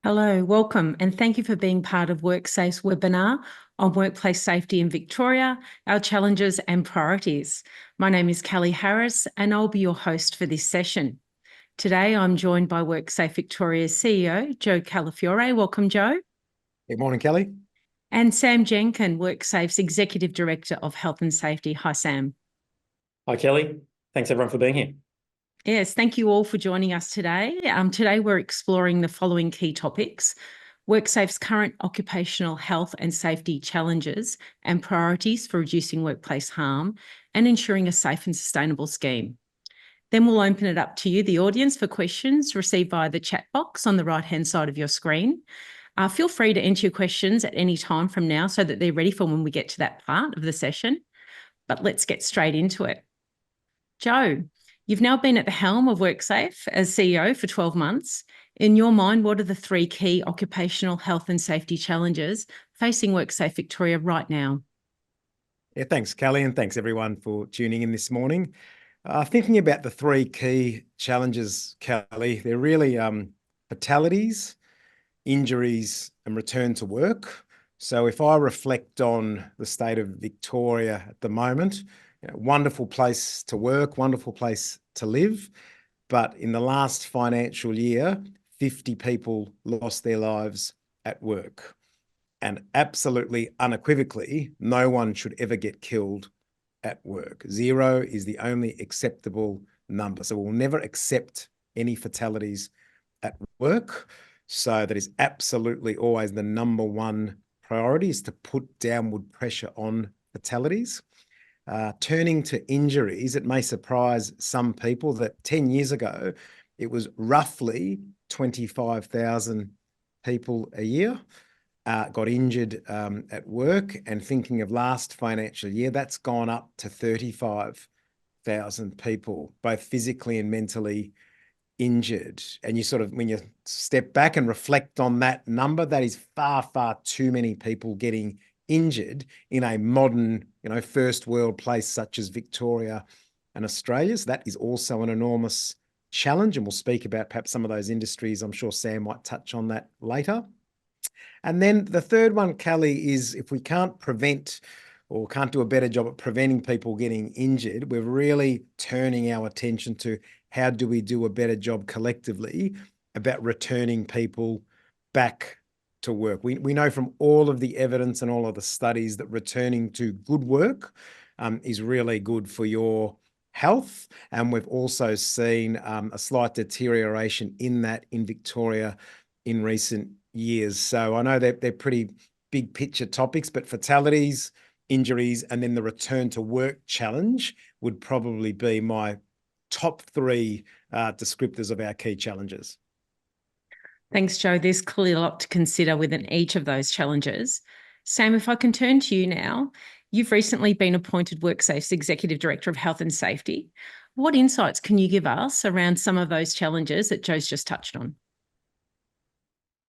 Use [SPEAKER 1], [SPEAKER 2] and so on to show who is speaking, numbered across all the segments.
[SPEAKER 1] Hello, welcome, and thank you for being part of WorkSafe's webinar on workplace safety in Victoria, our challenges and priorities. My name is Kelly Harris, and I'll be your host for this session. Today, I'm joined by WorkSafe Victoria's CEO, Joe Calafiore. Welcome, Joe.
[SPEAKER 2] Good morning, Kelly.
[SPEAKER 1] And Sam Jenkin, WorkSafe's Executive Director of Health and Safety. Hi, Sam.
[SPEAKER 3] Hi, Kelly. Thanks, everyone, for being here.
[SPEAKER 1] Yes, thank you all for joining us today. Today we're exploring the following key topics: WorkSafe's current occupational health and safety challenges and priorities for reducing workplace harm and ensuring a safe and sustainable scheme. Then we'll open it up to you, the audience, for questions received via the chat box on the right-hand side of your screen. Feel free to enter your questions at any time from now so that they're ready for when we get to that part of the session. But let's get straight into it. Joe, you've now been at the helm of WorkSafe as CEO for 12 months. In your mind, what are the three key occupational health and safety challenges facing WorkSafe Victoria right now?
[SPEAKER 2] Yeah, thanks, Kelly, and thanks everyone for tuning in this morning. Thinking about the three key challenges, Kelly, they're really fatalities, injuries, and return to work. So if I reflect on the state of Victoria at the moment, wonderful place to work, wonderful place to live. But in the last financial year, 50 people lost their lives at work. And absolutely unequivocally, no one should ever get killed at work. 0 is the only acceptable number. So we'll never accept any fatalities at work. So that is absolutely always the number one priority, is to put downward pressure on fatalities. Turning to injuries, it may surprise some people that 10 years ago, it was roughly 25,000 people a year got injured at work. And thinking of last financial year, that's gone up to 35,000 people, both physically and mentally injured. And you sort of, when you step back and reflect on that number, that is far, far too many people getting injured in a modern, first world place such as Victoria and Australia. So that is also an enormous challenge. And we'll speak about perhaps some of those industries. I'm sure Sam might touch on that later. And then the third one, Kelly, is if we can't prevent or can't do a better job at preventing people getting injured, we're really turning our attention to how do we do a better job collectively about returning people back to work. We know from all of the evidence and all of the studies that returning to good work is really good for your health. And we've also seen a slight deterioration in that in Victoria in recent years. So I know that they're pretty big picture topics, but fatalities, injuries, and then the return to work challenge would probably be my top three descriptors of our key challenges.
[SPEAKER 1] Thanks, Joe. There's clearly a lot to consider within each of those challenges. Sam, if I can turn to you now, you've recently been appointed WorkSafe's Executive Director of Health and Safety. What insights can you give us around some of those challenges that Joe's just touched on?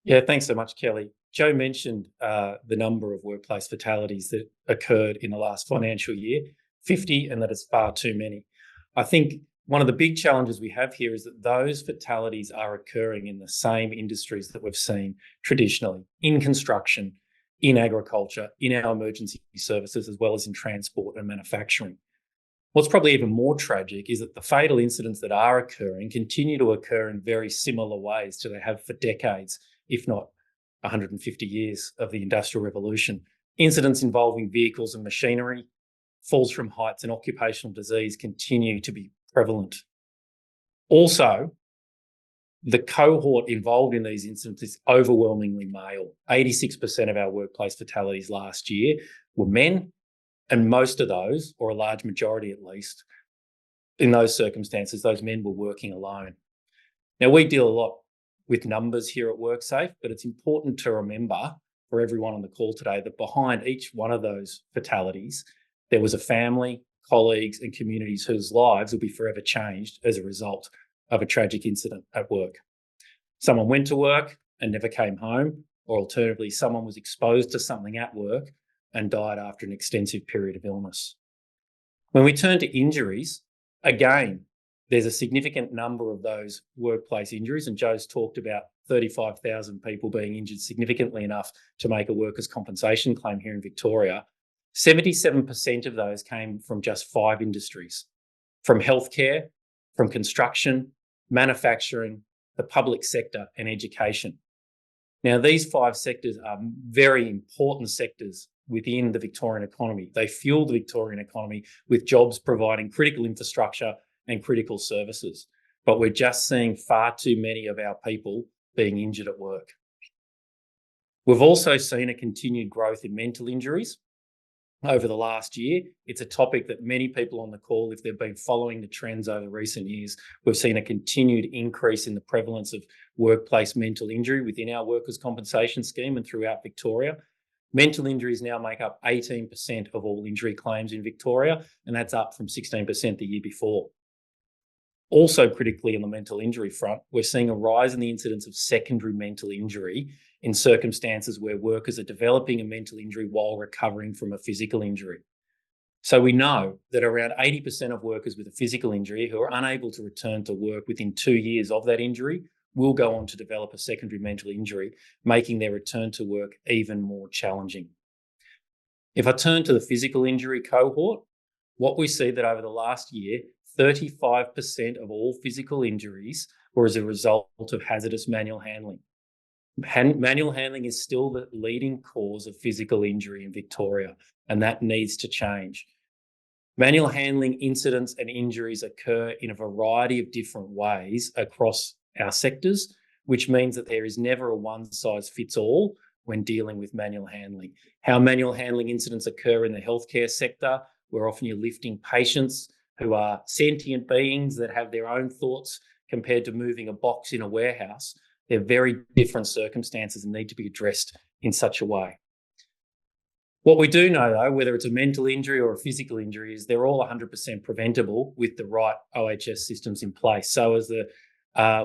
[SPEAKER 3] Yeah, thanks so much, Kelly. Joe mentioned the number of workplace fatalities that occurred in the last financial year, 50, and that is far too many. I think one of the big challenges we have here is that those fatalities are occurring in the same industries that we've seen traditionally, in construction, in agriculture, in our emergency services, as well as in transport and manufacturing. What's probably even more tragic is that the fatal incidents that are occurring continue to occur in very similar ways to they have for decades, if not 150 years of the Industrial Revolution. Incidents involving vehicles and machinery, falls from heights, and occupational disease continue to be prevalent. Also, the cohort involved in these incidents is overwhelmingly male. 86% of our workplace fatalities last year were men, and most of those, or a large majority at least, in those circumstances, those men were working alone. Now, we deal a lot with numbers here at WorkSafe, but it's important to remember for everyone on the call today that behind each one of those fatalities, there was a family, colleagues, and communities whose lives will be forever changed as a result of a tragic incident at work. Someone went to work and never came home, or alternatively, someone was exposed to something at work and died after an extensive period of illness. When we turn to injuries, again, there's a significant number of those workplace injuries, and Joe's talked about 35,000 people being injured significantly enough to make a workers' compensation claim here in Victoria. 77% of those came from just 5 industries, from healthcare, from construction, manufacturing, the public sector, and education. Now, these 5 sectors are very important sectors within the Victorian economy. They fuel the Victorian economy with jobs providing critical infrastructure and critical services. But we're just seeing far too many of our people being injured at work. We've also seen a continued growth in mental injuries over the last year. It's a topic that many people on the call, if they've been following the trends over recent years, we've seen a continued increase in the prevalence of workplace mental injury within our workers' compensation scheme and throughout Victoria. Mental injuries now make up 18% of all injury claims in Victoria, and that's up from 16% the year before. Also critically on the mental injury front, we're seeing a rise in the incidence of secondary mental injury in circumstances where workers are developing a mental injury while recovering from a physical injury. So we know that around 80% of workers with a physical injury who are unable to return to work within 2 years of that injury will go on to develop a secondary mental injury, making their return to work even more challenging. If I turn to the physical injury cohort, what we see that over the last year, 35% of all physical injuries were as a result of hazardous manual handling. Manual handling is still the leading cause of physical injury in Victoria, and that needs to change. Manual handling incidents and injuries occur in a variety of different ways across our sectors, which means that there is never a one-size-fits-all when dealing with manual handling. How manual handling incidents occur in the healthcare sector, where often you're lifting patients who are sentient beings that have their own thoughts compared to moving a box in a warehouse. They're very different circumstances and need to be addressed in such a way. What we do know, though, whether it's a mental injury or a physical injury, is they're all 100% preventable with the right OHS systems in place. So as the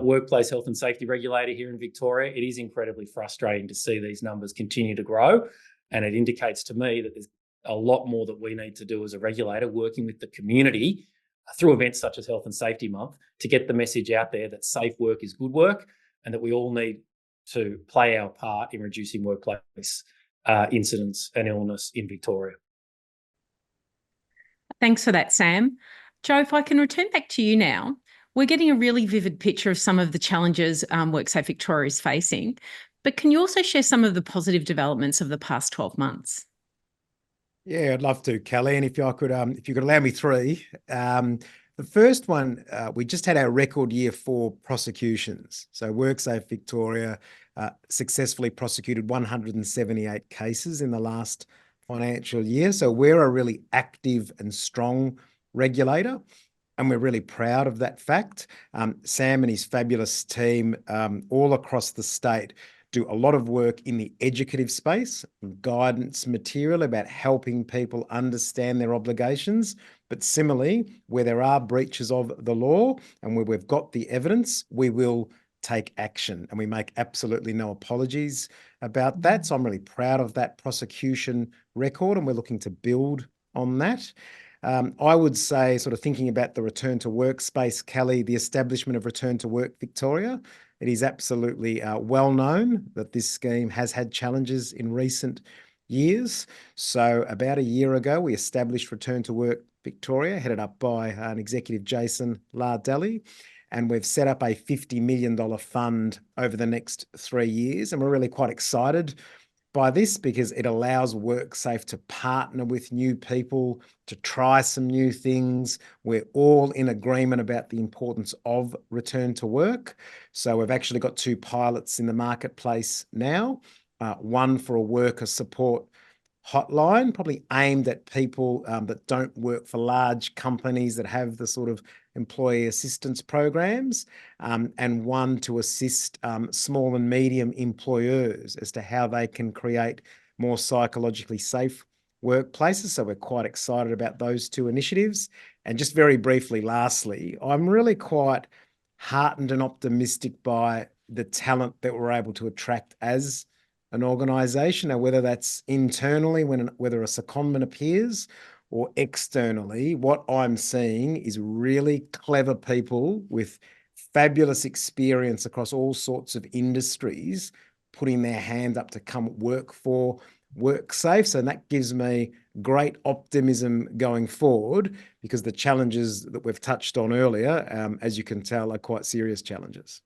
[SPEAKER 3] workplace health and safety regulator here in Victoria, it is incredibly frustrating to see these numbers continue to grow. And it indicates to me that there's a lot more that we need to do as a regulator, working with the community through events such as Health and Safety Month, to get the message out there that safe work is good work and that we all need to play our part in reducing workplace incidents and illness in Victoria.
[SPEAKER 1] Thanks for that, Sam. Joe, if I can return back to you now, we're getting a really vivid picture of some of the challenges WorkSafe Victoria is facing, but can you also share some of the positive developments of the past 12 months?
[SPEAKER 2] Yeah, I'd love to, Kelly. And if you could allow me 3. The first one, we just had our record year for prosecutions. So WorkSafe Victoria successfully prosecuted 178 cases in the last financial year. So we're a really active and strong regulator, and we're really proud of that fact. Sam and his fabulous team all across the state do a lot of work in the educative space, guidance material about helping people understand their obligations. But similarly, where there are breaches of the law and where we've got the evidence, we will take action, and we make absolutely no apologies about that. So I'm really proud of that prosecution record, and we're looking to build on that. I would say, sort of thinking about the return to work space, Kelly, the establishment of Return to Work Victoria, it is absolutely well known that this scheme has had challenges in recent years. So about a year ago, we established Return to Work Victoria, headed up by an executive, Jason Lardelli, and we've set up a $50 million fund over the next 3 years. And we're really quite excited by this because it allows WorkSafe to partner with new people, to try some new things. We're all in agreement about the importance of return to work. So we've actually got 2 pilots in the marketplace now, one for a worker support hotline, probably aimed at people that don't work for large companies that have the sort of employee assistance programs, and one to assist small and medium employers as to how they can create more psychologically safe workplaces. So we're quite excited about those 2 initiatives. And just very briefly, lastly, I'm really quite heartened and optimistic by the talent that we're able to attract as an organisation. Now, whether that's internally, whether a secondment appears, or externally, what I'm seeing is really clever people with fabulous experience across all sorts of industries putting their hand up to come work for WorkSafe. So that gives me great optimism going forward, because the challenges that we've touched on earlier, as you can tell, are quite serious challenges.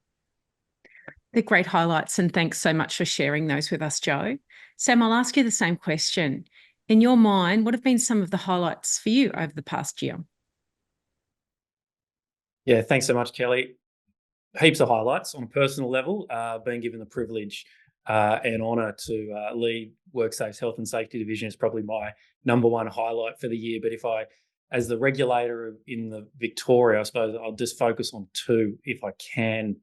[SPEAKER 1] They're great highlights, and thanks so much for sharing those with us, Joe. Sam, I'll ask you the same question. In your mind, what have been some of the highlights for you over the past year?
[SPEAKER 3] Yeah, thanks so much, Kelly. Heaps of highlights on a personal level. Being given the privilege and honour to lead WorkSafe's Health and Safety Division is probably my number one highlight for the year. But as the regulator in the Victoria, I suppose I'll just focus on two if I can.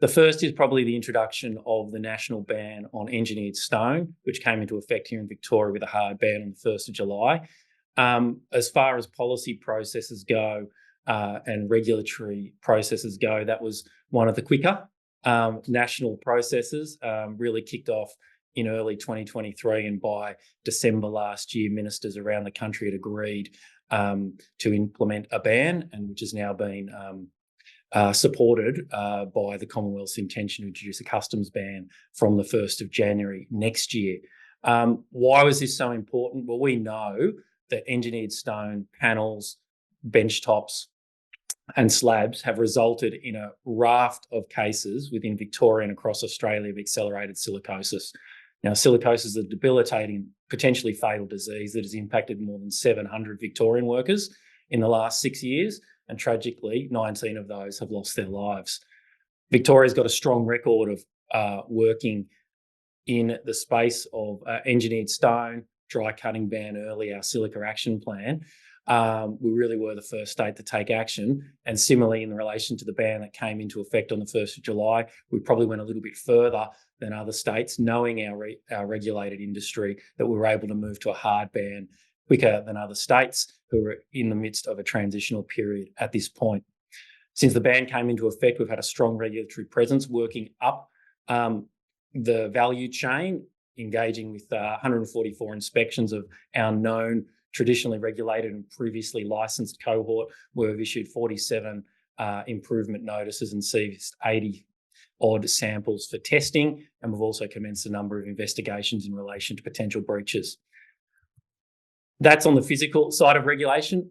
[SPEAKER 3] The first is probably the introduction of the national ban on engineered stone, which came into effect here in Victoria with a hard ban on the 1st of July. As far as policy processes go and regulatory processes go, that was one of the quicker national processes, really kicked off in early 2023. And by December last year, ministers around the country had agreed to implement a ban, and which has now been supported by the Commonwealth's intention to introduce a customs ban from the 1st of January next year. Why was this so important? Well, we know that engineered stone panels, bench tops, and slabs have resulted in a raft of cases within Victoria and across Australia of accelerated silicosis. Now, silicosis is a debilitating, potentially fatal disease that has impacted more than 700 Victorian workers in the last 6 years, and tragically, 19 of those have lost their lives. Victoria's got a strong record of working in the space of engineered stone, dry cutting ban early, our silica action plan. We really were the first state to take action. And similarly, in relation to the ban that came into effect on the 1st of July, we probably went a little bit further than other states, knowing our regulated industry, that we were able to move to a hard ban quicker than other states who are in the midst of a transitional period at this point. Since the ban came into effect, we've had a strong regulatory presence working up the value chain, engaging with 144 inspections of our known traditionally regulated and previously licensed cohort, where we've issued 47 improvement notices and seized 80 odd samples for testing. And we've also commenced a number of investigations in relation to potential breaches. That's on the physical side of regulation.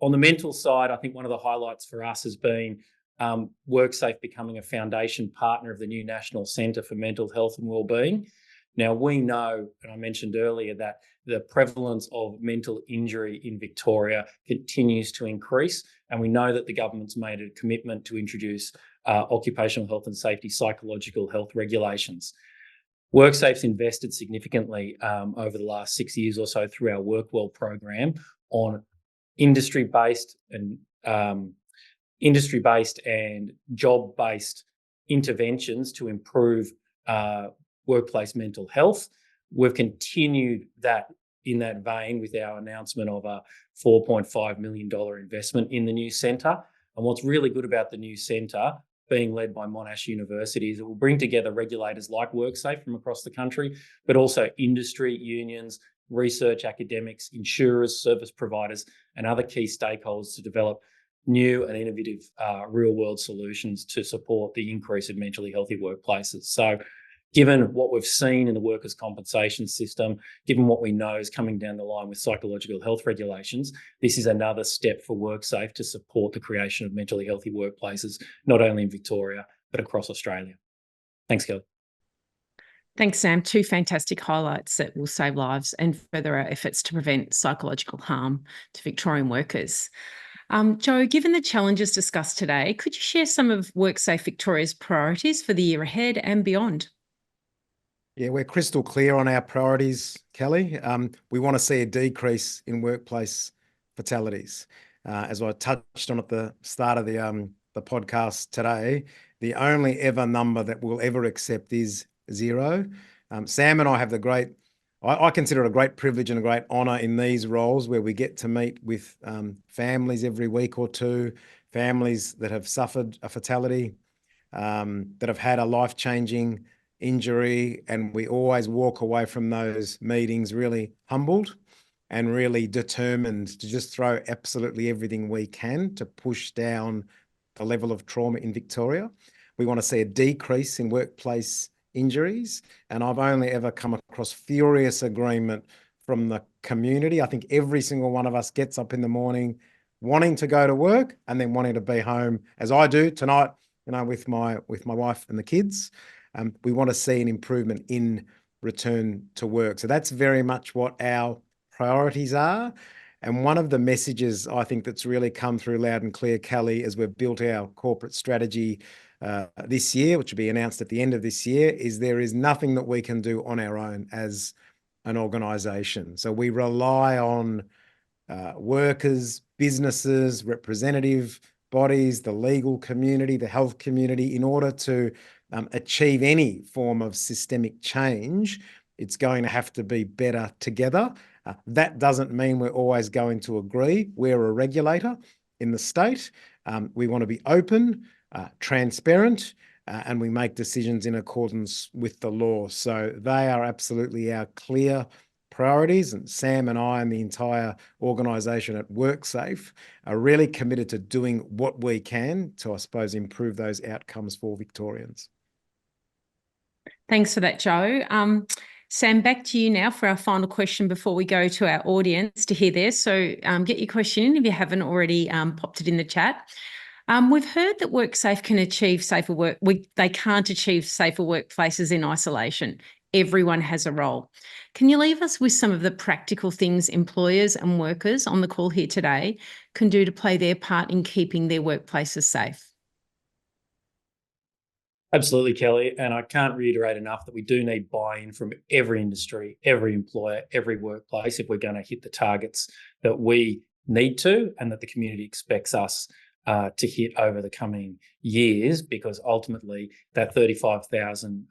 [SPEAKER 3] On the mental side, I think one of the highlights for us has been WorkSafe becoming a foundation partner of the new National Centre for Mental Health and Wellbeing. Now, we know, and I mentioned earlier, that the prevalence of mental injury in Victoria continues to increase, and we know that the government's made a commitment to introduce occupational health and safety psychological health regulations. WorkSafe's invested significantly over the last 6 years or so through our WorkWell program on industry-based and job-based interventions to improve workplace mental health. We've continued that in that vein with our announcement of a $4.5 million investment in the new centre. And what's really good about the new centre, being led by Monash University, is it will bring together regulators like WorkSafe from across the country, but also industry, unions, research academics, insurers, service providers, and other key stakeholders to develop new and innovative real-world solutions to support the increase in mentally healthy workplaces. So given what we've seen in the workers' compensation system, given what we know is coming down the line with psychological health regulations, this is another step for WorkSafe to support the creation of mentally healthy workplaces, not only in Victoria, but across Australia. Thanks, Kelly.
[SPEAKER 1] Thanks, Sam. Two fantastic highlights that will save lives and further our efforts to prevent psychological harm to Victorian workers. Joe, given the challenges discussed today, could you share some of WorkSafe Victoria's priorities for the year ahead and beyond?
[SPEAKER 2] Yeah, we're crystal clear on our priorities, Kelly. We want to see a decrease in workplace fatalities. As I touched on at the start of the podcast today, the only ever number that we'll ever accept is 0. Sam and I have I consider it a great privilege and a great honour in these roles where we get to meet with families every week or two, families that have suffered a fatality, that have had a life-changing injury, and we always walk away from those meetings really humbled and really determined to just throw absolutely everything we can to push down the level of trauma in Victoria. We want to see a decrease in workplace injuries, and I've only ever come across furious agreement from the community. I think every single one of us gets up in the morning wanting to go to work and then wanting to be home, as I do tonight, with my wife and the kids. We want to see an improvement in return to work. So that's very much what our priorities are. And one of the messages I think that's really come through loud and clear, Callie, as we've built our corporate strategy this year, which will be announced at the end of this year, is there is nothing that we can do on our own as an organisation. So we rely on workers, businesses, representative bodies, the legal community, the health community, in order to achieve any form of systemic change. It's going to have to be better together. That doesn't mean we're always going to agree. We're a regulator in the state. We want to be open, transparent, and we make decisions in accordance with the law. So they are absolutely our clear priorities, and Sam and I and the entire organisation at WorkSafe are really committed to doing what we can to, I suppose, improve those outcomes for Victorians.
[SPEAKER 1] Thanks for that, Joe. Sam, back to you now for our final question before we go to our audience to hear theirs. So get your question in if you haven't already popped it in the chat. We've heard that WorkSafe can achieve safer work. They can't achieve safer workplaces in isolation. Everyone has a role. Can you leave us with some of the practical things employers and workers on the call here today can do to play their part in keeping their workplaces safe?
[SPEAKER 3] Absolutely, Kelly. And I can't reiterate enough that we do need buy-in from every industry, every employer, every workplace if we're going to hit the targets that we need to and that the community expects us to hit over the coming years, because ultimately that 35,000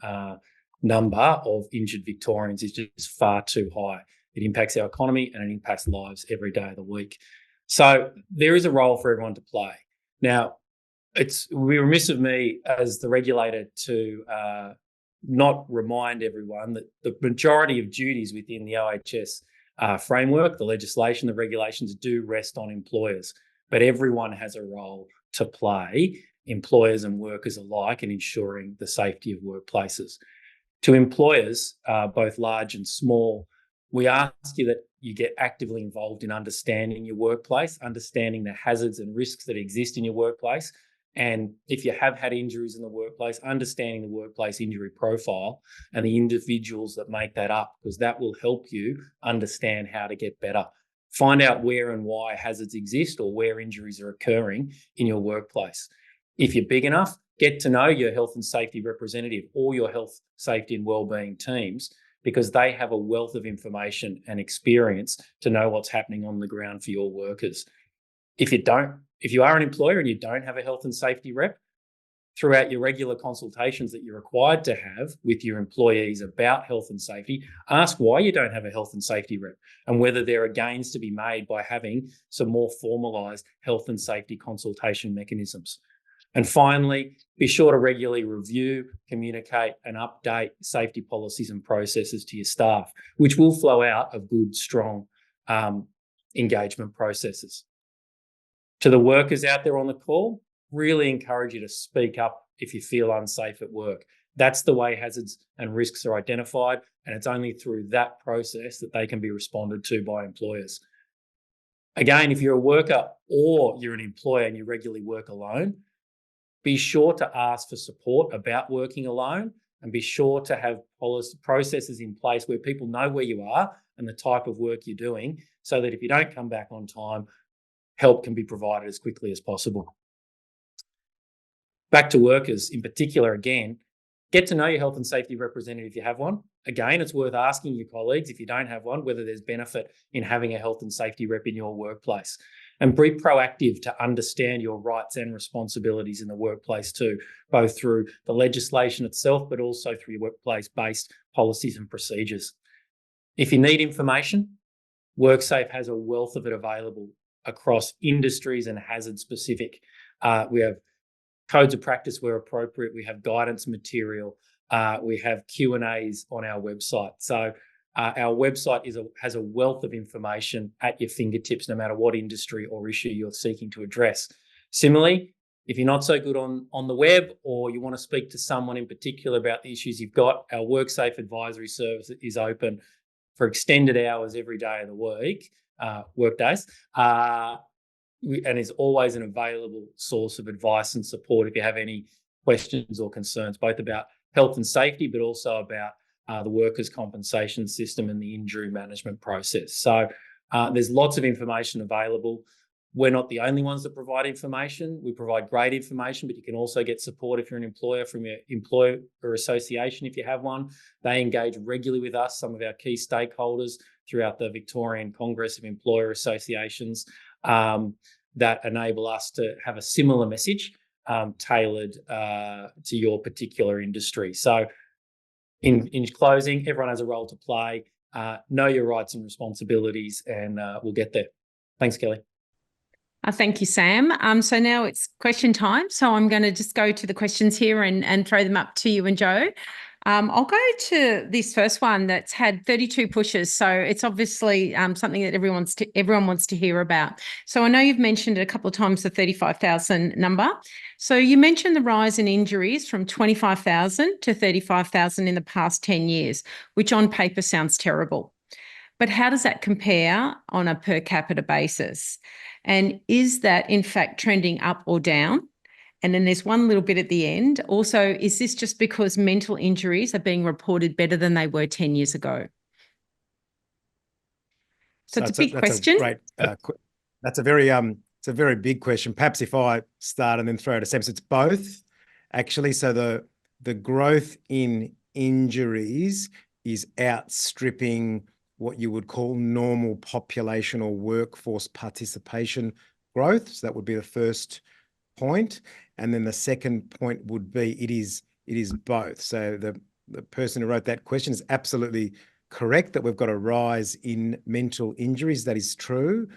[SPEAKER 3] number of injured Victorians is just far too high. It impacts our economy and it impacts lives every day of the week. So there is a role for everyone to play. Now, it's remiss of me as the regulator to not remind everyone that the majority of duties within the OHS framework, the legislation, the regulations do rest on employers, but everyone has a role to play, employers and workers alike, in ensuring the safety of workplaces. To employers, both large and small, we ask you that you get actively involved in understanding your workplace, understanding the hazards and risks that exist in your workplace. And if you have had injuries in the workplace, understanding the workplace injury profile and the individuals that make that up, because that will help you understand how to get better. Find out where and why hazards exist or where injuries are occurring in your workplace. If you're big enough, get to know your health and safety representative or your health, safety and wellbeing teams, because they have a wealth of information and experience to know what's happening on the ground for your workers. If you are an employer and you don't have a health and safety rep, throughout your regular consultations that you're required to have with your employees about health and safety, ask why you don't have a health and safety rep and whether there are gains to be made by having some more formalised health and safety consultation mechanisms. And finally, be sure to regularly review, communicate and update safety policies and processes to your staff, which will flow out of good, strong engagement processes. To the workers out there on the call, really encourage you to speak up if you feel unsafe at work. That's the way hazards and risks are identified, and it's only through that process that they can be responded to by employers. Again, if you're a worker or you're an employer and you regularly work alone, be sure to ask for support about working alone and be sure to have processes in place where people know where you are and the type of work you're doing, so that if you don't come back on time, help can be provided as quickly as possible. Back to workers in particular, again, get to know your health and safety representative if you have one. Again, it's worth asking your colleagues, if you don't have one, whether there's benefit in having a health and safety rep in your workplace. And be proactive to understand your rights and responsibilities in the workplace too, both through the legislation itself, but also through your workplace-based policies and procedures. If you need information, WorkSafe has a wealth of it available across industries and hazard specific. We have codes of practice where appropriate. We have guidance material. We have Q&As on our website. So Our website has a wealth of information at your fingertips, no matter what industry or issue you're seeking to address. Similarly, if you're not so good on the web, or you want to speak to someone in particular about the issues you've got, our WorkSafe advisory service is open for extended hours every day of the week, work days, and is always an available source of advice and support if you have any questions or concerns, both about health and safety, but also about the workers' compensation system and the injury management process. So there's lots of information available. We're not the only ones that provide information. We provide great information, but you can also get support if you're an employer from your employer association, if you have one. They engage regularly with us, some of our key stakeholders throughout the Victorian Congress of Employer Associations, that enable us to have a similar message tailored to your particular industry. So in closing, everyone has a role to play. Know your rights and responsibilities, and we'll get there. Thanks, Kelly.
[SPEAKER 1] Thank you, Sam. So now it's question time. So I'm going to just go to the questions here and throw them up to you and Joe. I'll go to this first one that's had 32 pushes. So it's obviously something that everyone wants to hear about. So I know you've mentioned it a couple of times, the 35,000 number. So you mentioned the rise in injuries from 25,000 to 35,000 in the past 10 years, which on paper sounds terrible. But how does that compare on a per capita basis? And is that in fact trending up or down? And then there's one little bit at the end. Also, is this just because mental injuries are being reported better than they were 10 years ago? So it's a big question.
[SPEAKER 2] That's a very big question. Perhaps if I start and then throw to Sam. So it's both, actually. So the growth in injuries is outstripping what you would call normal population or workforce participation growth. So that would be the first point. And then the second point would be it is both. So the person who wrote that question is absolutely correct that we've got a rise in mental injuries. That is true.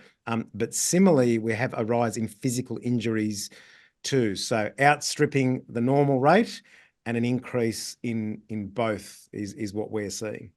[SPEAKER 2] But similarly, we have a rise in physical injuries too. So outstripping the normal rate and an increase in both is what we're seeing.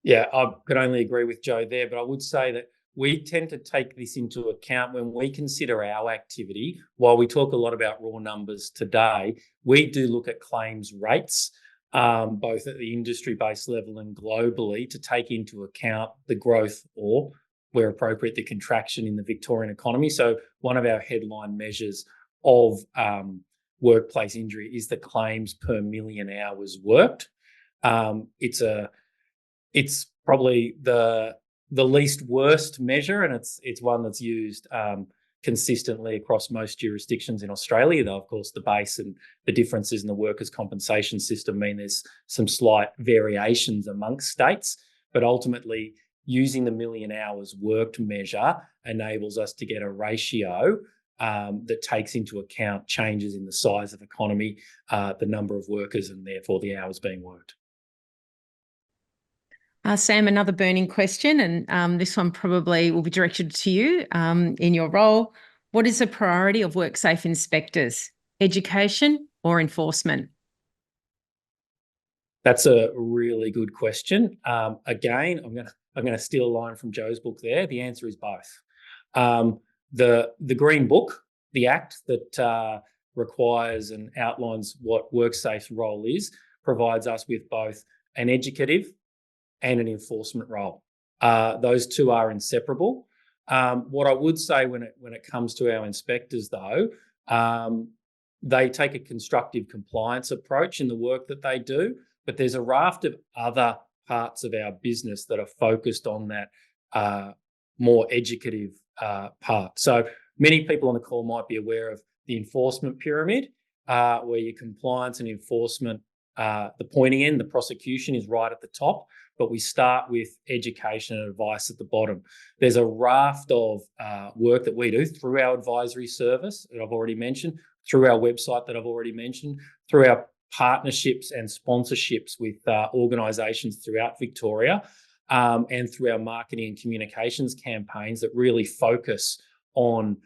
[SPEAKER 3] Yeah, I could only agree with Joe there, but I would say that we tend to take this into account when we consider our activity. While we talk a lot about raw numbers today, we do look at claims rates, both at the industry-based level and globally, to take into account the growth or, where appropriate, the contraction in the Victorian economy. So one of our headline measures of workplace injury is the claims per million hours worked. It's probably the least worst measure, and it's one that's used consistently across most jurisdictions in Australia, though, of course, the base and the differences in the workers' compensation system mean there's some slight variations amongst states. But ultimately, using the million hours worked measure enables us to get a ratio that takes into account changes in the size of economy, the number of workers, and therefore the hours being worked.
[SPEAKER 1] Sam, another burning question, and this one probably will be directed to you in your role. What is the priority of WorkSafe inspectors, education or enforcement? That's a really good question. Again, I'm going to steal a line from Joe's book there. The answer is both. The Green Book, the act that requires and outlines what WorkSafe's role is, provides us with both an educative and an enforcement role. Those two are inseparable. What I would say when it comes to our inspectors, though, they take a constructive compliance approach in the work that they do, but there's a raft of other parts of our business that are focused on that more educative part. So many people on the call might be aware of the enforcement pyramid, where your compliance and enforcement, the pointy end, the prosecution, is right at the top. But we start with education and advice at the bottom. There's a raft of work that we do through our advisory service that I've already mentioned, through our website that I've already mentioned, through our partnerships and sponsorships with organisations throughout Victoria, and through our marketing and communications campaigns that really focus on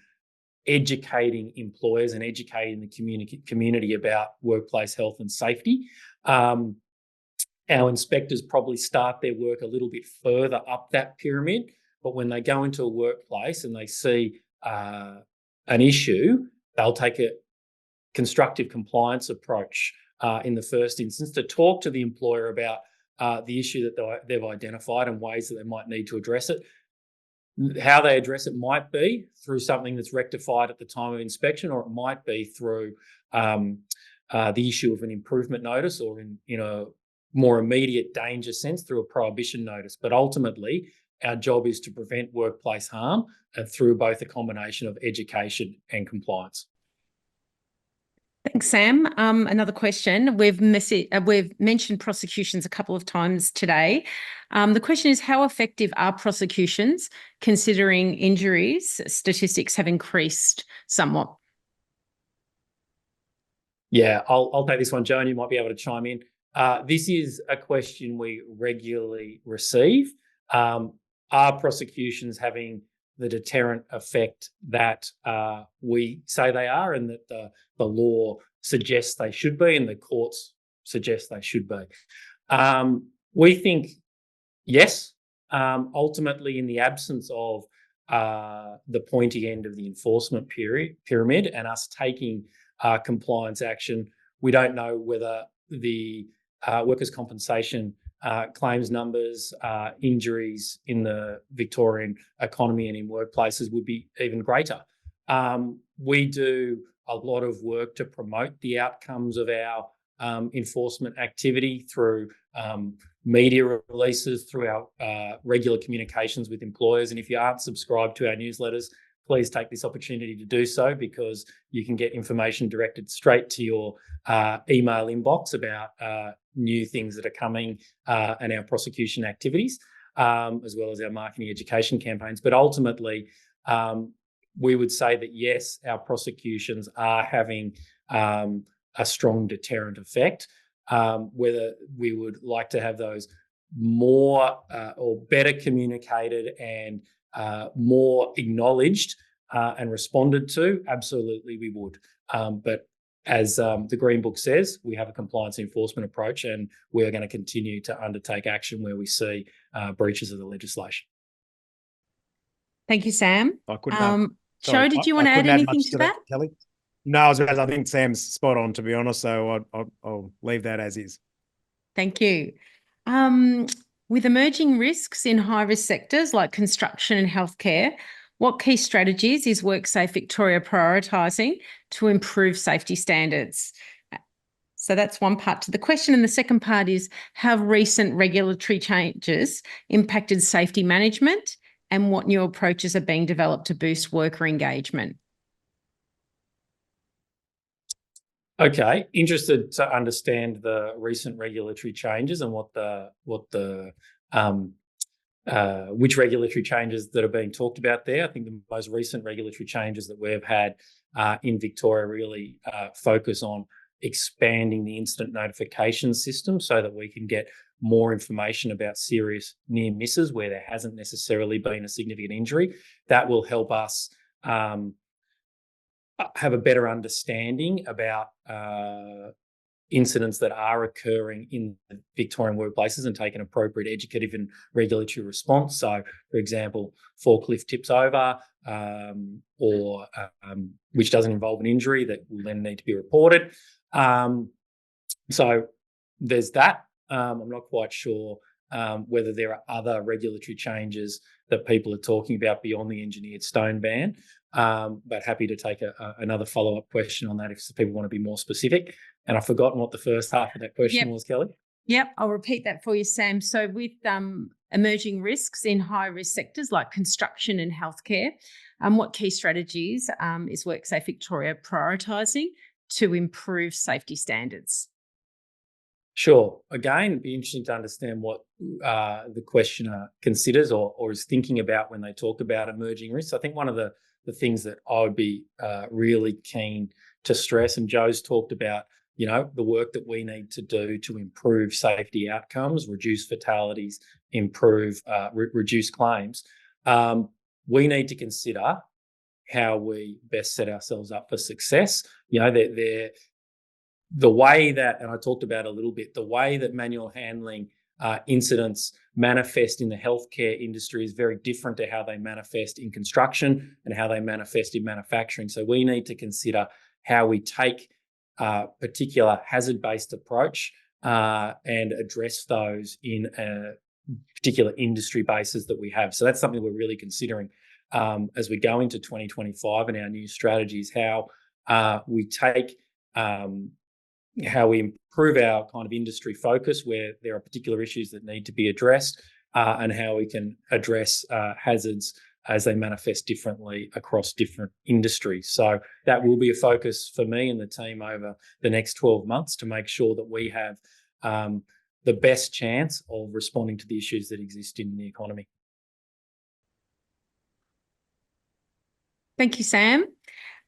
[SPEAKER 1] educating employers and educating the community about workplace health and safety.
[SPEAKER 3] our inspectors probably start their work a little bit further up that pyramid, but when they go into a workplace and they see an issue, they'll take a constructive compliance approach in the first instance to talk to the employer about the issue that they've identified and ways that they might need to address it. How they address it might be through something that's rectified at the time of inspection, or it might be through the issue of an improvement notice, or in a more immediate danger sense through a prohibition notice. But ultimately, our job is to prevent workplace harm through both a combination of education and compliance.
[SPEAKER 1] Thanks, Sam. Another question. We've mentioned prosecutions a couple of times today. The question is, how effective are prosecutions considering injuries? Statistics have increased somewhat.
[SPEAKER 3] Yeah, I'll take this one, Joan. You might be able to chime in. This is a question we regularly receive. Are prosecutions having the deterrent effect that we say they are, and that the law suggests they should be, and the courts suggest they should be? We think yes. Ultimately, in the absence of the pointy end of the enforcement pyramid and us taking compliance action, we don't know whether the workers' compensation claims numbers, injuries in the Victorian economy and in workplaces would be even greater. We do a lot of work to promote the outcomes of our enforcement activity through media releases, through our regular communications with employers. And if you aren't subscribed to our newsletters, please take this opportunity to do so, because you can get information directed straight to your email inbox about new things that are coming and our prosecution activities, as well as our marketing education campaigns. But ultimately, we would say that yes, our prosecutions are having a strong deterrent effect. Whether we would like to have those more or better communicated and more acknowledged and responded to, absolutely we would. But as the Green Book says, we have a compliance enforcement approach, and we are going to continue to undertake action where we see breaches of the legislation.
[SPEAKER 1] Thank you, Sam.
[SPEAKER 2] Sorry,
[SPEAKER 1] Joe, did you want to add anything to that?
[SPEAKER 2] Kelly? No, I think Sam's spot on, to be honest, so I'll leave that as is.
[SPEAKER 1] Thank you. With emerging risks in high-risk sectors like construction and healthcare, what key strategies is WorkSafe Victoria prioritising to improve safety standards? So that's one part to the question. And the second part is, have recent regulatory changes impacted safety management, and what new approaches are being developed to boost worker engagement?
[SPEAKER 3] Okay, interested to understand the recent regulatory changes and which regulatory changes that are being talked about there. I think the most recent regulatory changes that we've had in Victoria really focus on expanding the incident notification system so that we can get more information about serious near misses where there hasn't necessarily been a significant injury. That will help us have a better understanding about incidents that are occurring in Victorian workplaces and take an appropriate educative and regulatory response. So, for example, forklift tips over or which doesn't involve an injury that will then need to be reported. So there's that. I'm not quite sure whether there are other regulatory changes that people are talking about beyond the engineered stone ban. But happy to take another follow-up question on that if people want to be more specific. And I've forgotten what the first half of that question was, Kelly.
[SPEAKER 1] Yep, I'll repeat that for you, Sam. So with emerging risks in high-risk sectors like construction and healthcare, what key strategies is WorkSafe Victoria prioritising to improve safety standards?
[SPEAKER 3] Sure. Again, it'd be interesting to understand what the questioner considers or is thinking about when they talk about emerging risks. I think one of the things that I would be really keen to stress, and Joe's talked about, the work that we need to do to improve safety outcomes, reduce fatalities, improve, reduce claims. We need to consider how we best set ourselves up for success. the way that, and I talked about a little bit, the way that manual handling incidents manifest in the healthcare industry is very different to how they manifest in construction and how they manifest in manufacturing. So we need to consider how we take a particular hazard-based approach and address those in a particular industry bases that we have. So that's something we're really considering as we go into 2025 and our new strategies, how we take how we improve our kind of industry focus where there are particular issues that need to be addressed, and how we can address hazards as they manifest differently across different industries. So that will be a focus for me and the team over the next 12 months to make sure that we have the best chance of responding to the issues that exist in the economy.
[SPEAKER 1] Thank you, Sam.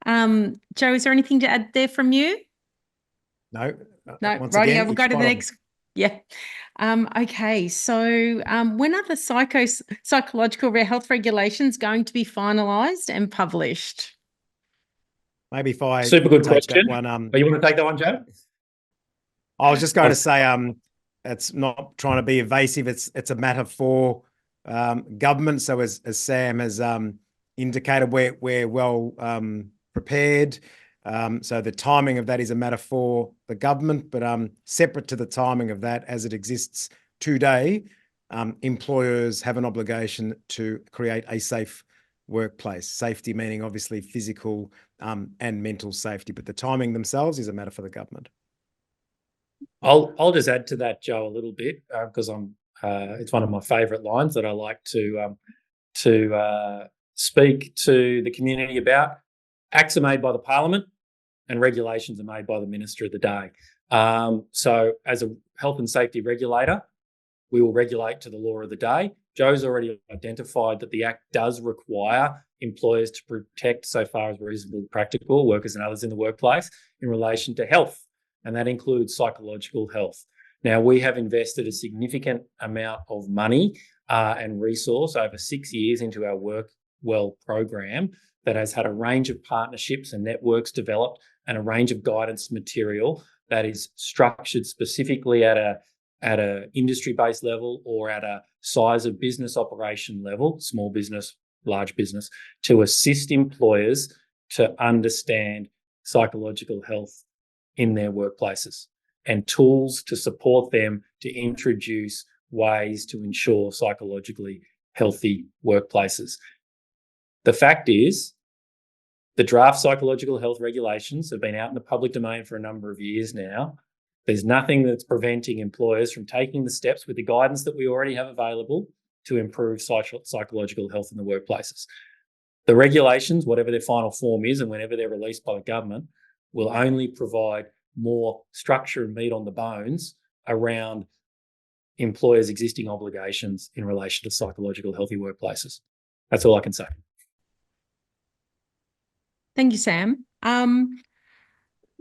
[SPEAKER 1] Joe, is there anything to add there from you?
[SPEAKER 2] No.
[SPEAKER 1] Once again, we'll go to the next. Yeah. Okay. So when are the psychological health regulations going to be finalised and published?
[SPEAKER 2] Maybe if I
[SPEAKER 3] super good
[SPEAKER 2] take
[SPEAKER 3] question.
[SPEAKER 2] That one,
[SPEAKER 3] you want to take that one, Joe?
[SPEAKER 2] I was just going to say, it's not trying to be evasive. It's a matter for government. So as Sam has indicated, we're well prepared. So the timing of that is a matter for the government, but separate to the timing of that as it exists today, employers have an obligation to create a safe workplace. Safety meaning obviously physical and mental safety, but the timing themselves is a matter for the government.
[SPEAKER 3] I'll just add to that, Joe, a little bit because it's one of my favourite lines that I like to speak to the community about. Acts are made by the Parliament and regulations are made by the Minister of the day. So as a health and safety regulator, we will regulate to the law of the day. Joe's already identified that the Act does require employers to protect, so far as reasonably practical, workers and others in the workplace in relation to health, and that includes psychological health. Now, we have invested a significant amount of money and resource over 6 years into our WorkWell program that has had a range of partnerships and networks developed and a range of guidance material that is structured specifically at a industry-based level or at a size of business operation level, small business, large business, to assist employers to understand psychological health in their workplaces and tools to support them to introduce ways to ensure psychologically healthy workplaces. The fact is, the draft psychological health regulations have been out in the public domain for a number of years now. There's nothing that's preventing employers from taking the steps with the guidance that we already have available to improve psychological health in the workplaces. The regulations, whatever their final form is and whenever they're released by the government, will only provide more structure and meat on the bones around employers' existing obligations in relation to psychological healthy workplaces. That's all I can say.
[SPEAKER 1] Thank you, Sam.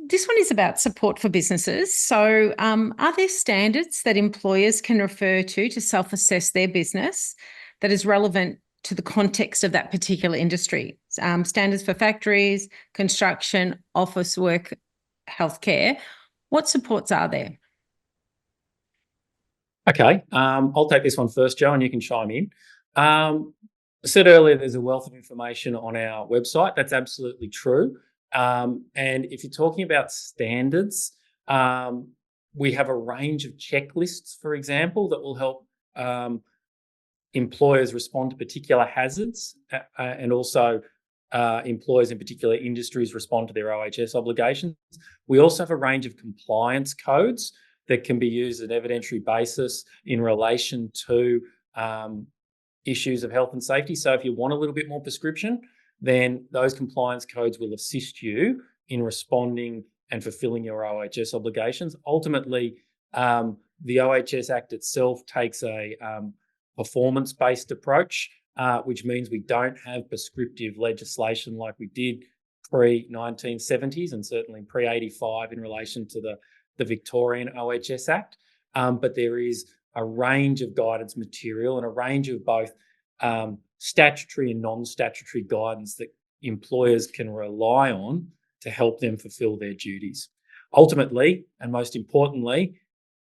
[SPEAKER 1] This one is about support for businesses. So are there standards that employers can refer to self-assess their business that is relevant to the context of that particular industry? Standards for factories, construction, office work, healthcare. What supports are there?
[SPEAKER 3] Okay, I'll take this one first, Joe, and you can chime in. I said earlier there's a wealth of information on our website. That's absolutely true. And if you're talking about standards, we have a range of checklists, for example, that will help employers respond to particular hazards and also employers in particular industries respond to their OHS obligations. We also have a range of compliance codes that can be used on an evidentiary basis in relation to issues of health and safety. So if you want a little bit more prescription, then those compliance codes will assist you in responding and fulfilling your OHS obligations. Ultimately, the OHS Act itself takes a performance-based approach, which means we don't have prescriptive legislation like we did pre-1970s and certainly pre-85 in relation to the Victorian OHS Act. But there is a range of guidance material and a range of both statutory and non-statutory guidance that employers can rely on to help them fulfill their duties. Ultimately, and most importantly,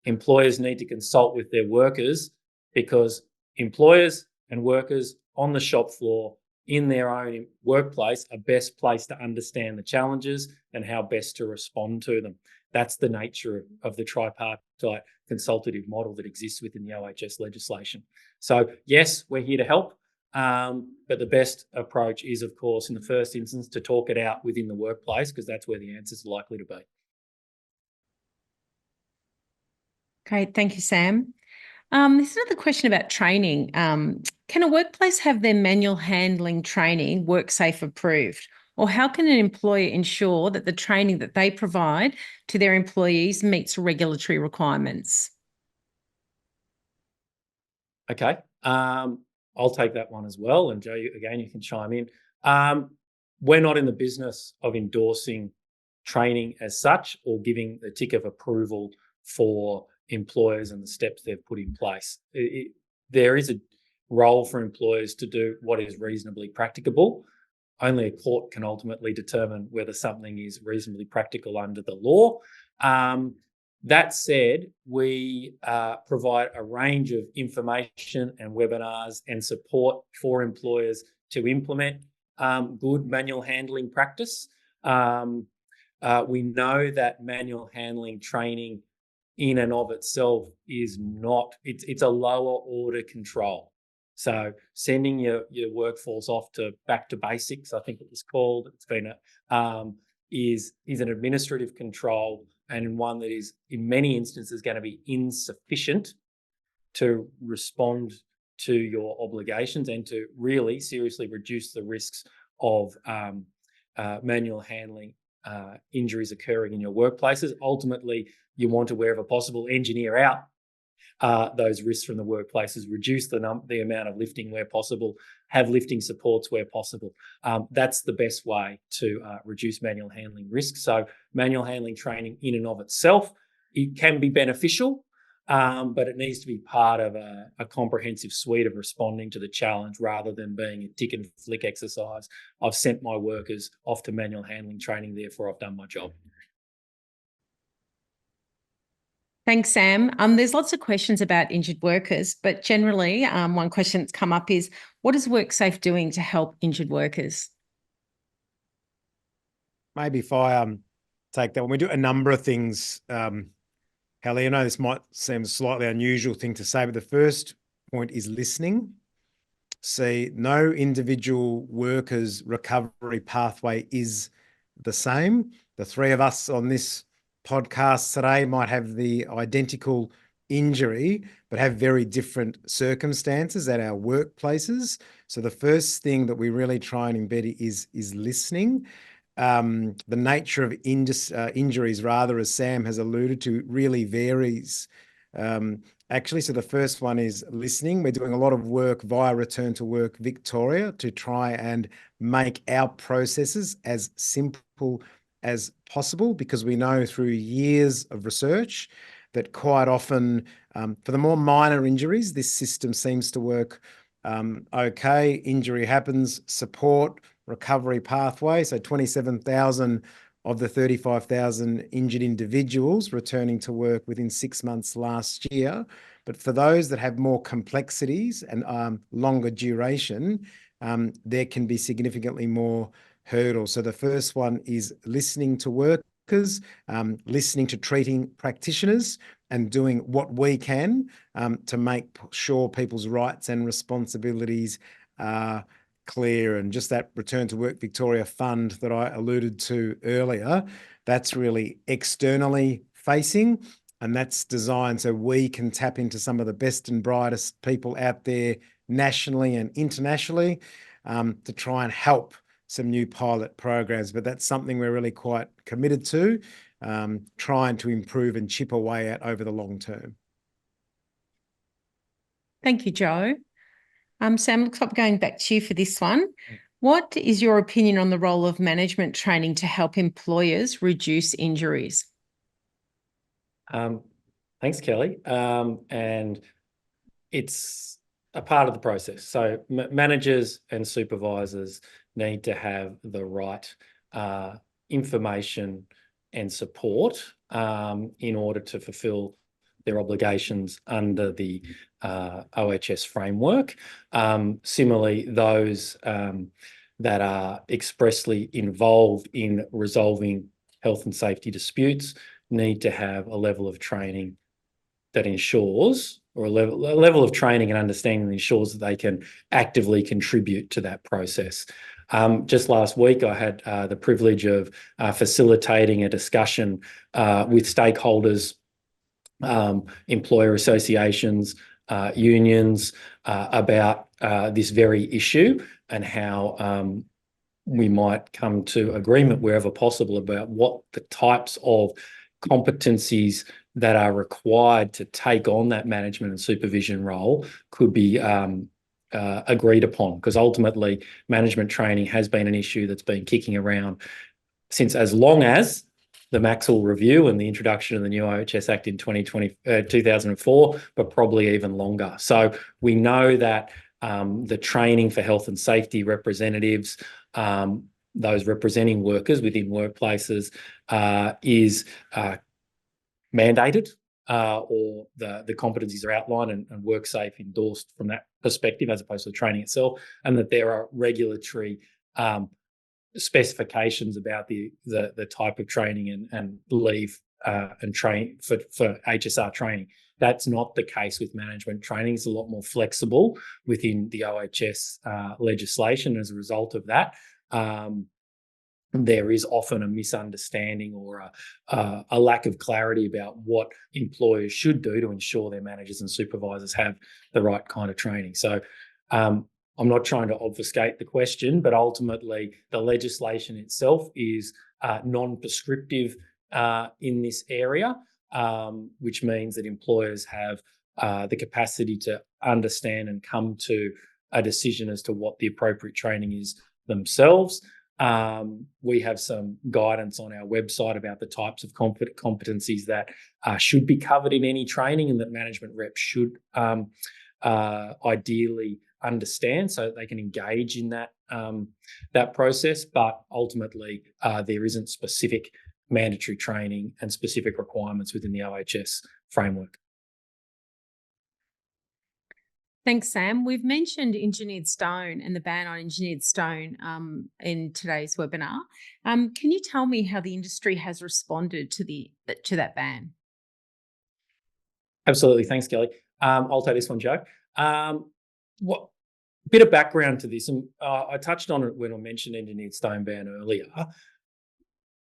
[SPEAKER 3] employers need to consult with their workers, because employers and workers on the shop floor in their own workplace are best placed to understand the challenges and how best to respond to them. That's the nature of the tripartite consultative model that exists within the OHS legislation. So yes, we're here to help, but the best approach is, of course, in the first instance, to talk it out within the workplace, because that's where the answers are likely to be.
[SPEAKER 1] Great, thank you, Sam. There's another question about training. Can a workplace have their manual handling training WorkSafe approved? Or how can an employer ensure that the training that they provide to their employees meets regulatory requirements?
[SPEAKER 3] Okay, I'll take that one as well. And Joe, again, you can chime in. We're not in the business of endorsing training as such or giving the tick of approval for employers and the steps they've put in place. There is a role for employers to do what is reasonably practicable. Only a court can ultimately determine whether something is reasonably practical under the law. That said, we provide a range of information and webinars and support for employers to implement good manual handling practice. We know that manual handling training in and of itself is not, it's a lower order control. So sending your workforce off to back to basics, I think it was called, it's been is an administrative control, and one that is in many instances going to be insufficient to respond to your obligations and to really seriously reduce the risks of manual handling injuries occurring in your workplaces. Ultimately, you want to, wherever possible, engineer out those risks from the workplaces, reduce the amount of lifting where possible, have lifting supports where possible. That's the best way to reduce manual handling risks. So manual handling training in and of itself, it can be beneficial, but it needs to be part of a comprehensive suite of responding to the challenge, rather than being a tick and flick exercise. I've sent my workers off to manual handling training, therefore I've done my job.
[SPEAKER 1] Thanks, Sam. There's lots of questions about injured workers, but generally one question that's come up is, what is WorkSafe doing to help injured workers?
[SPEAKER 2] Maybe if I take that one. We do a number of things, Kelly. I know this might seem a slightly unusual thing to say, but the first point is listening. See, no individual worker's recovery pathway is the same. The three of us on this podcast today might have the identical injury, but have very different circumstances at our workplaces. So the first thing that we really try and embed is listening. The nature of injuries, rather, as Sam has alluded to, really varies. Actually, so the first one is listening. We're doing a lot of work via WorkSafe Victoria to try and make our processes as simple as possible, because we know through years of research that quite often, for the more minor injuries, this system seems to work okay. Injury happens, support, recovery pathway. So 27,000 of the 35,000 injured individuals returning to work within 6 months last year. But for those that have more complexities and longer duration, there can be significantly more hurdles. So the first one is listening to workers, listening to treating practitioners, and doing what we can to make sure people's rights and responsibilities are clear. And just that Return to Work Victoria fund that I alluded to earlier, that's really externally facing, and that's designed so we can tap into some of the best and brightest people out there nationally and internationally to try and help some new pilot programs. But that's something we're really quite committed to, trying to improve and chip away at over the long term.
[SPEAKER 1] Thank you, Joe. Sam, looks like going back to you for this one. What is your opinion on the role of management training to help employers reduce injuries?
[SPEAKER 3] Thanks, Kelly. And it's a part of the process. So managers and supervisors need to have the right information and support in order to fulfil their obligations under the OHS framework. Similarly, those that are expressly involved in resolving health and safety disputes need to have a level of training that ensures, or a level of training and understanding that ensures that they can actively contribute to that process. Just last week, I had the privilege of facilitating a discussion with stakeholders, employer associations, unions, about this very issue and how we might come to agreement wherever possible about what the types of competencies that are required to take on that management and supervision role could be agreed upon, because ultimately management training has been an issue that's been kicking around since as long as the Maxwell Review and the introduction of the new OHS Act in 2004, but probably even longer. So we know that the training for health and safety representatives, those representing workers within workplaces, is mandated, or the competencies are outlined and WorkSafe endorsed from that perspective, as opposed to the training itself, and that there are regulatory specifications about the type of training and leave and train for HSR training. That's not the case with management training. It's a lot more flexible within the OHS legislation. As a result of that, there is often a misunderstanding or a lack of clarity about what employers should do to ensure their managers and supervisors have the right kind of training. So I'm not trying to obfuscate the question, but ultimately the legislation itself is non-prescriptive in this area, which means that employers have the capacity to understand and come to a decision as to what the appropriate training is themselves. We have some guidance on our website about the types of competencies that should be covered in any training and that management reps should ideally understand so that they can engage in that process. But ultimately, there isn't specific mandatory training and specific requirements within the OHS framework.
[SPEAKER 1] Thanks, Sam. We've mentioned engineered stone and the ban on engineered stone in today's webinar. Can you tell me how the industry has responded to that ban?
[SPEAKER 3] Absolutely. Thanks, Kelly. I'll take this one, Joe. Bit of background to this, and I touched on it when I mentioned engineered stone ban earlier.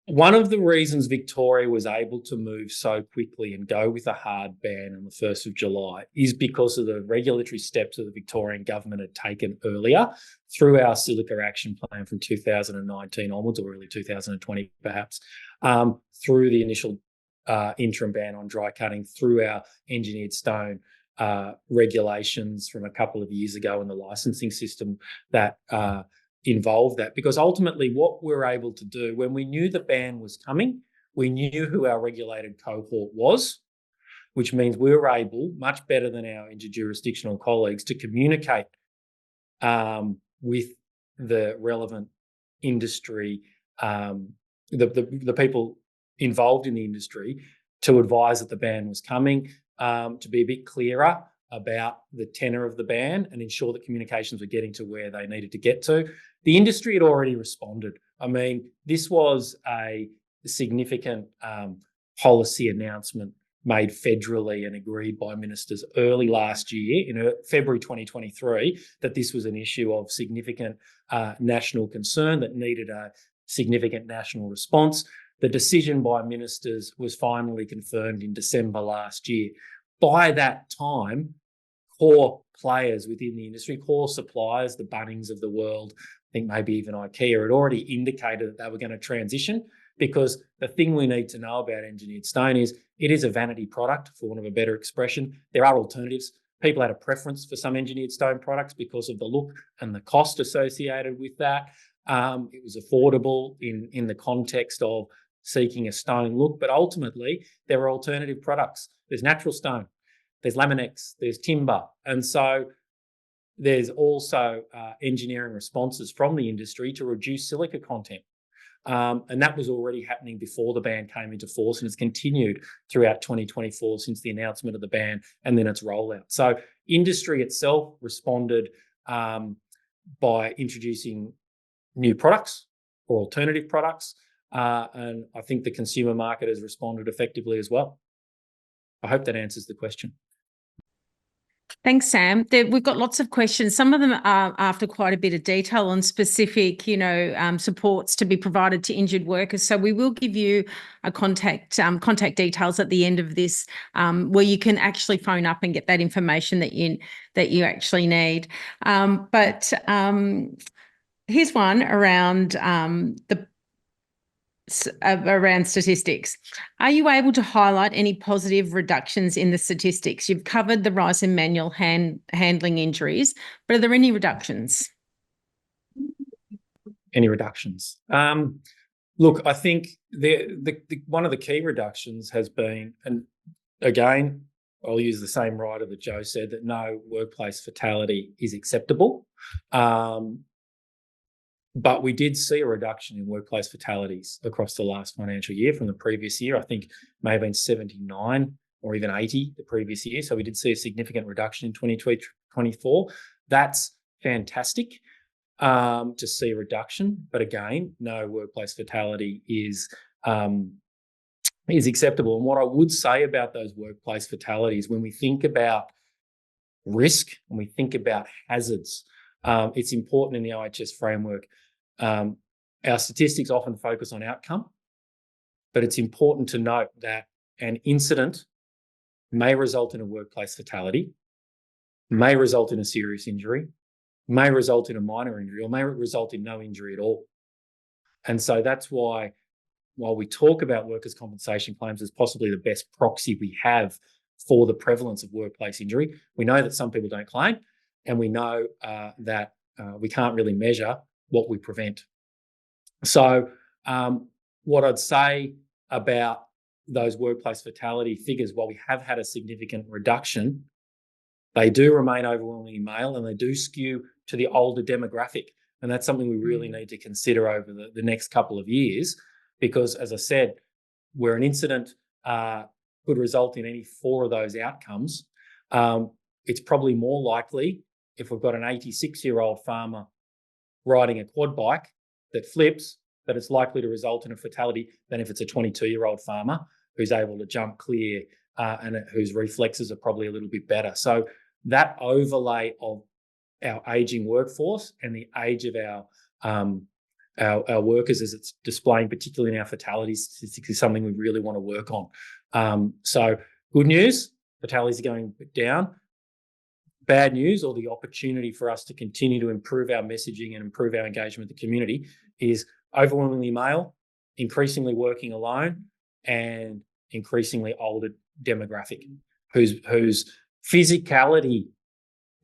[SPEAKER 3] One of the reasons Victoria was able to move so quickly and go with a hard ban on the 1st of July is because of the regulatory steps that the Victorian government had taken earlier through our Silica Action Plan from 2019 onwards, or early 2020 perhaps, through the initial interim ban on dry cutting, through our engineered stone regulations from a couple of years ago in the licensing system that involved that. Because ultimately what we're able to do, when we knew the ban was coming, we knew who our regulated cohort was, which means we were able, much better than our interjurisdictional colleagues, to communicate with the relevant industry, the people involved in the industry, to advise that the ban was coming, to be a bit clearer about the tenor of the ban and ensure that communications were getting to where they needed to get to. The industry had already responded. I mean, this was a significant policy announcement made federally and agreed by ministers early last year, in February 2023, that this was an issue of significant national concern that needed a significant national response. The decision by ministers was finally confirmed in December last year. By that time, core players within the industry, core suppliers, the Bunnings of the world, I think maybe even IKEA, had already indicated that they were going to transition, because the thing we need to know about engineered stone is it is a vanity product, for want of a better expression. There are alternatives. People had a preference for some engineered stone products because of the look and the cost associated with that. It was affordable in the context of seeking a stone look, but ultimately there are alternative products. There's natural stone, there's Laminex, there's timber, and so there's also engineering responses from the industry to reduce silica content. And that was already happening before the ban came into force, and it's continued throughout 2024 since the announcement of the ban and then its rollout. So industry itself responded by introducing new products or alternative products, and I think the consumer market has responded effectively as well. I hope that answers the question.
[SPEAKER 1] Thanks, Sam. We've got lots of questions. Some of them are after quite a bit of detail on specific, supports to be provided to injured workers. So we will give you a contact details at the end of this, where you can actually phone up and get that information that you actually need. But here's one around around statistics. Are you able to highlight any positive reductions in the statistics? You've covered the rise in manual handling injuries, but are there any reductions?
[SPEAKER 3] Any reductions? Look, I think one of the key reductions has been, and again, I'll use the same writer that Joe said, that no workplace fatality is acceptable. But we did see a reduction in workplace fatalities across the last financial year from the previous year. I think may have been 79 or even 80 the previous year. So we did see a significant reduction in 2024. That's fantastic to see a reduction. But again, no workplace fatality is acceptable. And what I would say about those workplace fatalities, when we think about risk and we think about hazards, it's important in the OHS framework. Our statistics often focus on outcome, but it's important to note that an incident may result in a workplace fatality, may result in a serious injury, may result in a minor injury, or may result in no injury at all. And so that's why, while we talk about workers' compensation claims as possibly the best proxy we have for the prevalence of workplace injury, we know that some people don't claim, and we know that we can't really measure what we prevent. So what I'd say about those workplace fatality figures, while we have had a significant reduction, they do remain overwhelmingly male, and they do skew to the older demographic. And that's something we really need to consider over the next couple of years, because, as I said, where an incident could result in any 4 of those outcomes, it's probably more likely, if we've got an 86-year-old farmer riding a quad bike that flips, that it's likely to result in a fatality than if it's a 22-year-old farmer who's able to jump clear and whose reflexes are probably a little bit better. So that overlay of our aging workforce and the age of our workers, as it's displaying, particularly in our fatality statistics, is something we really want to work on. So good news, fatalities are going down. Bad news, or the opportunity for us to continue to improve our messaging and improve our engagement with the community, is overwhelmingly male, increasingly working alone, and increasingly older demographic whose physicality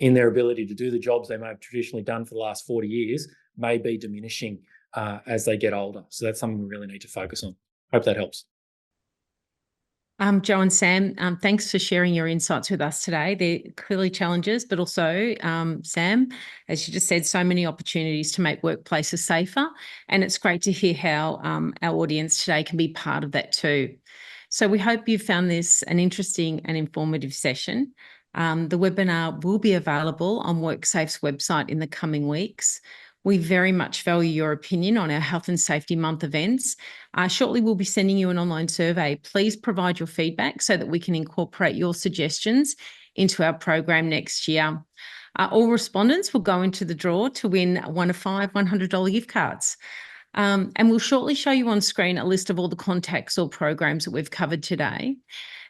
[SPEAKER 3] in their ability to do the jobs they may have traditionally done for the last 40 years may be diminishing as they get older. So that's something we really need to focus on. Hope that helps.
[SPEAKER 1] Joe and Sam, thanks for sharing your insights with us today. They're clearly challenges, but also, Sam, as you just said, so many opportunities to make workplaces safer. And it's great to hear how our audience today can be part of that too. So we hope you found this an interesting and informative session. The webinar will be available on WorkSafe's website in the coming weeks. We very much value your opinion on our Health and Safety Month events. Shortly, we'll be sending you an online survey. Please provide your feedback so that we can incorporate your suggestions into our program next year. All respondents will go into the draw to win one of 5 $100 gift cards. And we'll shortly show you on screen a list of all the contacts or programs that we've covered today.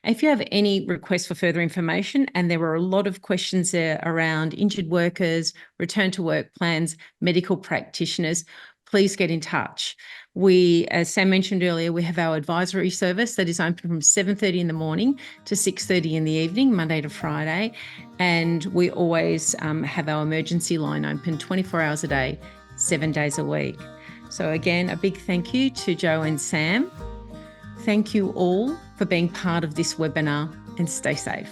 [SPEAKER 1] If you have any requests for further information, and there were a lot of questions there around injured workers, return to work plans, medical practitioners, please get in touch. We, as Sam mentioned earlier, we have our advisory service that is open from 7:30 in the morning to 6:30 in the evening, Monday to Friday. And we always have our emergency line open 24 hours a day, 7 days a week. So again, a big thank you to Joe and Sam. Thank you all for being part of this webinar, and stay safe.